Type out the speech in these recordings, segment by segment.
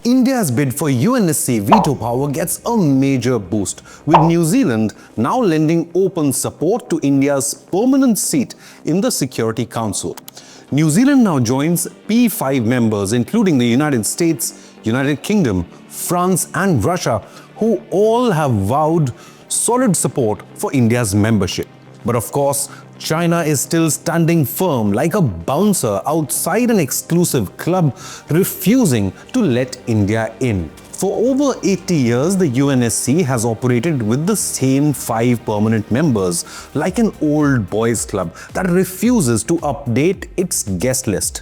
India's bid for UNSC veto power gets a major boost, with New Zealand now lending open support to India's permanent seat in the Security Council. New Zealand now joins P5 members, including the United States, United Kingdom, France and Russia, who all have vowed solid support for India's membership. But of course, China is still standing firm like a bouncer outside an exclusive club, refusing to let India in. For over 80 years, the UNSC has operated with the same 5 permanent members, like an old boys club that refuses to update its guest list.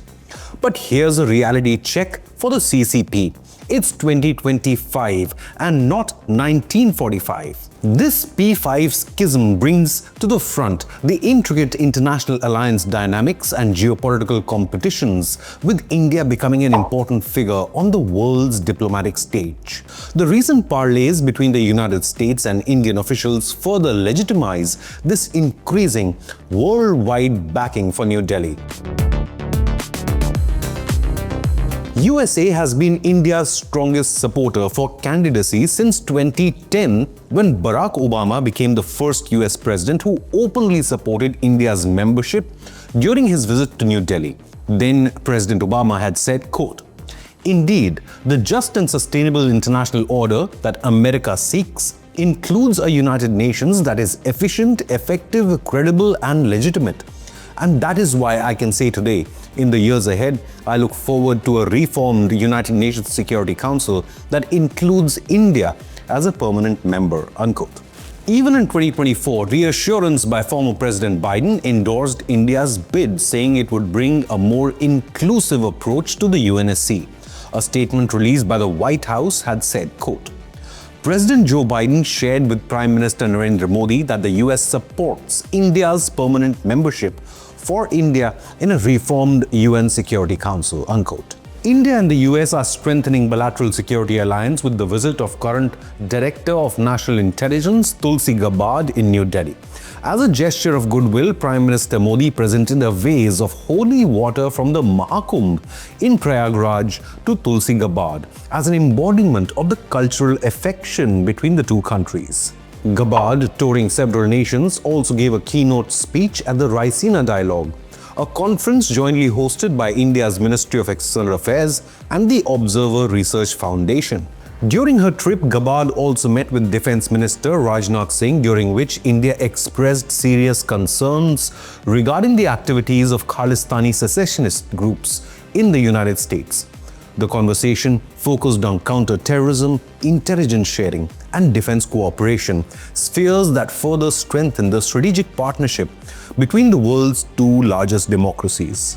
But here's a reality check for the CCP. It's 2025 and not 1945. This P5 schism brings to the front the intricate international alliance dynamics and geopolitical competitions, with India becoming an important figure on the world's diplomatic stage. The recent parleys between the United States and Indian officials further legitimize this increasing worldwide backing for New Delhi. USA has been India's strongest supporter for candidacy since 2010, when Barack Obama became the first US president who openly supported India's membership during his visit to New Delhi. Then President Obama had said, quote, "Indeed, the just and sustainable international order that America seeks includes a United Nations that is efficient, effective, credible and legitimate. And that is why I can say today, in the years ahead, I look forward to a reformed United Nations Security Council that includes India as a permanent member," unquote. Even in 2024, reassurance by former President Biden endorsed India's bid, saying it would bring a more inclusive approach to the UNSC. A statement released by the White House had said, quote, "President Joe Biden shared with Prime Minister Narendra Modi that the US supports India's permanent membership for India in a reformed UN Security Council," unquote. India and the US are strengthening bilateral security alliance with the visit of current Director of National Intelligence Tulsi Gabbard in New Delhi. As a gesture of goodwill, Prime Minister Modi presented a vase of holy water from the Mahakumbh in Prayagraj to Tulsi Gabbard as an embodiment of the cultural affection between the two countries. Gabbard, touring several nations, also gave a keynote speech at the Raisina Dialogue, a conference jointly hosted by India's Ministry of External Affairs and the Observer Research Foundation. During her trip, Gabbard also met with Defence Minister Rajnath Singh, during which India expressed serious concerns regarding the activities of Khalistani secessionist groups in the United States. The conversation focused on counter-terrorism, intelligence sharing, and defense cooperation, spheres that further strengthen the strategic partnership between the world's two largest democracies.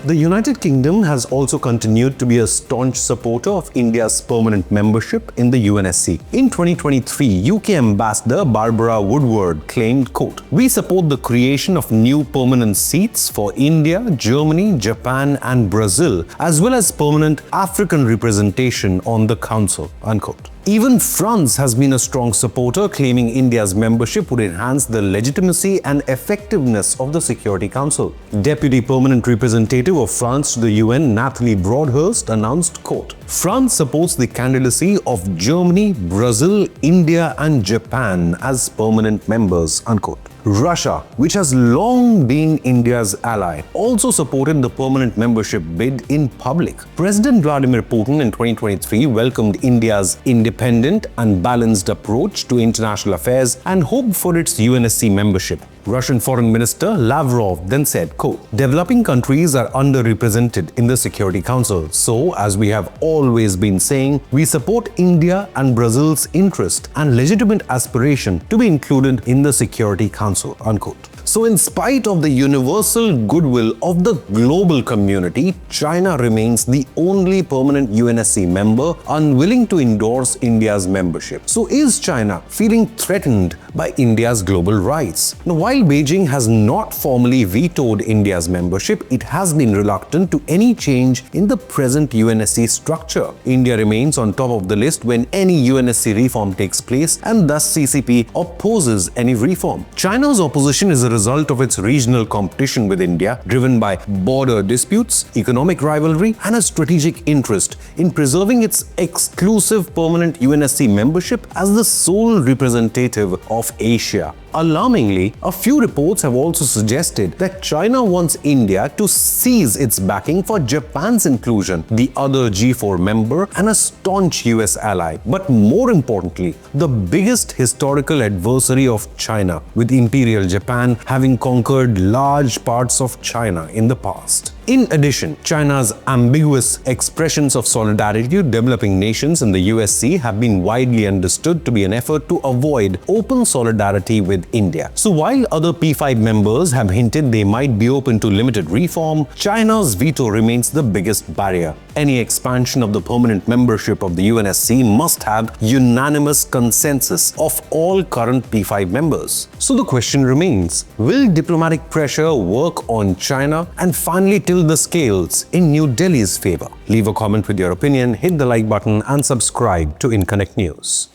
The United Kingdom has also continued to be a staunch supporter of India's permanent membership in the UNSC. In 2023, UK Ambassador Barbara Woodward claimed, quote, "We support the creation of new permanent seats for India, Germany, Japan and Brazil, as well as permanent African representation on the Council," unquote. Even France has been a strong supporter, claiming India's membership would enhance the legitimacy and effectiveness of the Security Council. Deputy Permanent Representative of France to the UN, Nathalie Broadhurst, announced, quote, "France supports the candidacy of Germany, Brazil, India and Japan as permanent members," unquote. Russia, which has long been India's ally, also supported the permanent membership bid in public. President Vladimir Putin in 2023 welcomed India's independent and balanced approach to international affairs and hoped for its UNSC membership. Russian Foreign Minister Lavrov then said, quote, "Developing countries are underrepresented in the Security Council. So, as we have always been saying, we support India and Brazil's interest and legitimate aspiration to be included in the Security Council," unquote. So in spite of the universal goodwill of the global community, China remains the only permanent UNSC member unwilling to endorse India's membership. So is China feeling threatened by India's global rights? Now, while Beijing has not formally vetoed India's membership, it has been reluctant to any change in the present UNSC structure. India remains on top of the list when any UNSC reform takes place, and thus CCP opposes any reform. China's opposition is a result of its regional competition with India, driven by border disputes, economic rivalry, and a strategic interest in preserving its exclusive permanent UNSC membership as the sole representative of Asia. Alarmingly, a few reports have also suggested that China wants India to cease its backing for Japan's inclusion, the other G4 member and a staunch US ally. But more importantly, the biggest historical adversary of China, with Imperial Japan having conquered large parts of China in the past. In addition, China's ambiguous expressions of solidarity to developing nations in the USC have been widely understood to be an effort to avoid open solidarity with India. So while other P5 members have hinted they might be open to limited reform, China's veto remains the biggest barrier. Any expansion of the permanent membership of the UNSC must have unanimous consensus of all current P5 members. So the question remains, will diplomatic pressure work on China and finally tilt the scales in New Delhi's favor? Leave a comment with your opinion, hit the like button and subscribe to Inconnect News.